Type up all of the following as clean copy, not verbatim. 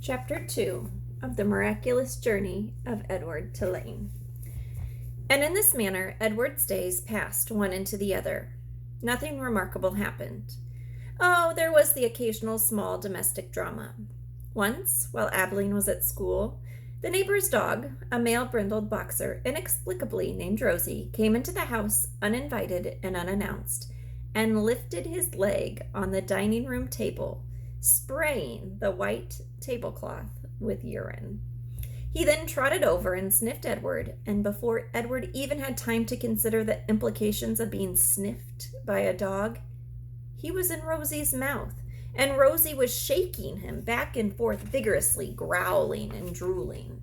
Chapter 2 of the Miraculous Journey of Edward Tulane. And in this manner Edward's days passed one into the other. Nothing remarkable happened. Oh, there was the occasional small domestic drama. Once, while Abilene was at school, the neighbor's dog, a male brindled boxer inexplicably named Rosie, came into the house uninvited and unannounced, and lifted his leg on the dining room table, spraying the white tablecloth with urine. He then trotted over and sniffed Edward, and before Edward even had time to consider the implications of being sniffed by a dog, he was in Rosie's mouth, and Rosie was shaking him back and forth vigorously, growling and drooling.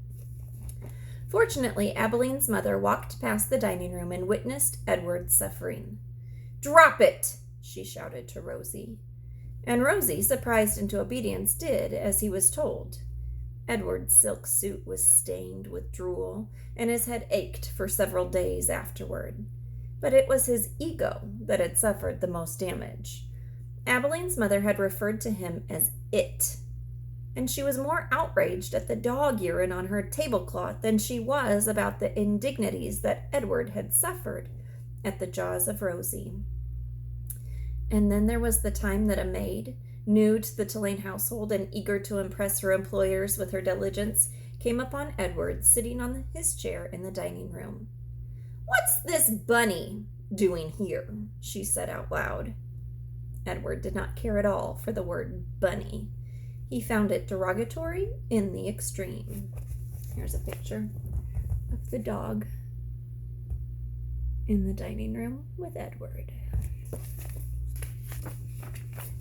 Fortunately, Abilene's mother walked past the dining room and witnessed Edward's suffering. "Drop it!" she shouted to Rosie. And Rosie, surprised into obedience, did as he was told. Edward's silk suit was stained with drool, and his head ached for several days afterward. But it was his ego that had suffered the most damage. Abilene's mother had referred to him as "it," and she was more outraged at the dog urine on her tablecloth than she was about the indignities that Edward had suffered at the jaws of Rosie. And then there was the time that a maid, new to the Tulane household and eager to impress her employers with her diligence, came upon Edward sitting on his chair in the dining room. "What's this bunny doing here?" she said out loud. Edward did not care at all for the word bunny. He found it derogatory in the extreme. Here's a picture of the dog in the dining room with Edward.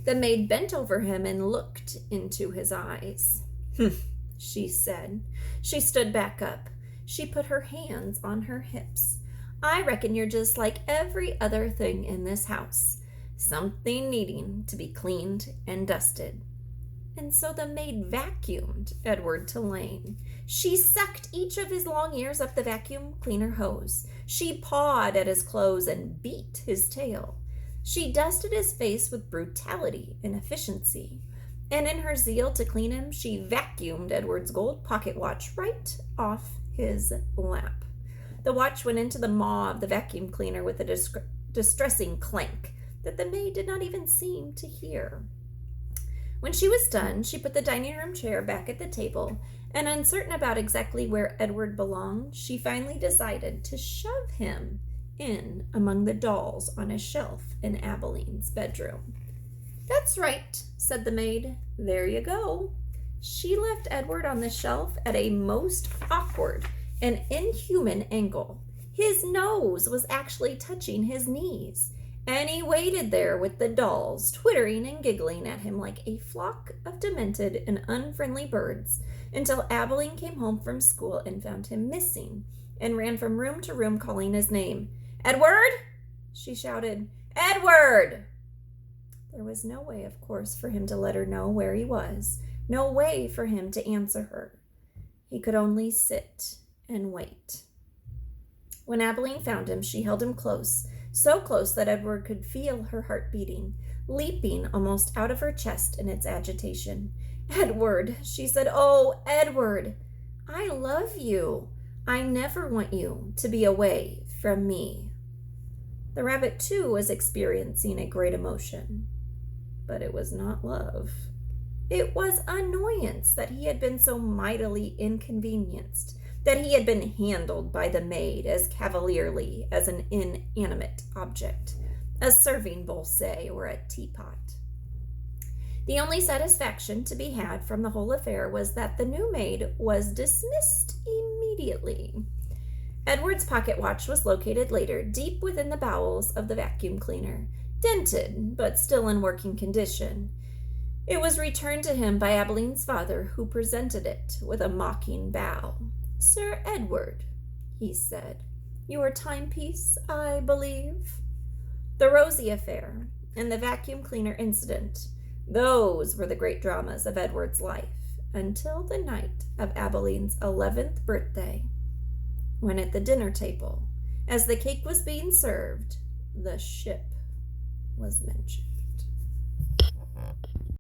The maid bent over him and looked into his eyes. "Humph," she said. She stood back up. She put her hands on her hips. "I reckon you're just like every other thing in this house. Something needing to be cleaned and dusted." And so the maid vacuumed Edward Tulane. She sucked each of his long ears up the vacuum cleaner hose. She pawed at his clothes and beat his tail. She dusted his face with brutality and efficiency. And in her zeal to clean him, she vacuumed Edward's gold pocket watch right off his lap. The watch went into the maw of the vacuum cleaner with a distressing clank that the maid did not even seem to hear. When she was done, she put the dining room chair back at the table, and uncertain about exactly where Edward belonged, she finally decided to shove him in among the dolls on a shelf in Abilene's bedroom. "That's right," said the maid. "There you go." She left Edward on the shelf at a most awkward and inhuman angle. His nose was actually touching his knees, and he waited there with the dolls, twittering and giggling at him like a flock of demented and unfriendly birds, until Abilene came home from school and found him missing, and ran from room to room calling his name. "Edward!" she shouted. "Edward!" There was no way, of course, for him to let her know where he was, no way for him to answer her. He could only sit and wait. When Abilene found him, she held him close, so close that Edward could feel her heart beating, leaping almost out of her chest in its agitation. "Edward," she said. "Oh, Edward, I love you. I never want you to be away from me." The rabbit, too, was experiencing a great emotion, but it was not love. It was annoyance that he had been so mightily inconvenienced, that he had been handled by the maid as cavalierly as an inanimate object, a serving bowl, say, or a teapot. The only satisfaction to be had from the whole affair was that the new maid was dismissed immediately. Edward's pocket watch was located later deep within the bowels of the vacuum cleaner, dented but still in working condition. It was returned to him by Abilene's father, who presented it with a mocking bow. "Sir Edward," he said, "your timepiece, I believe." The Rosie affair and the vacuum cleaner incident, those were the great dramas of Edward's life until the night of Abilene's 11th birthday, when at the dinner table, as the cake was being served, the ship was mentioned.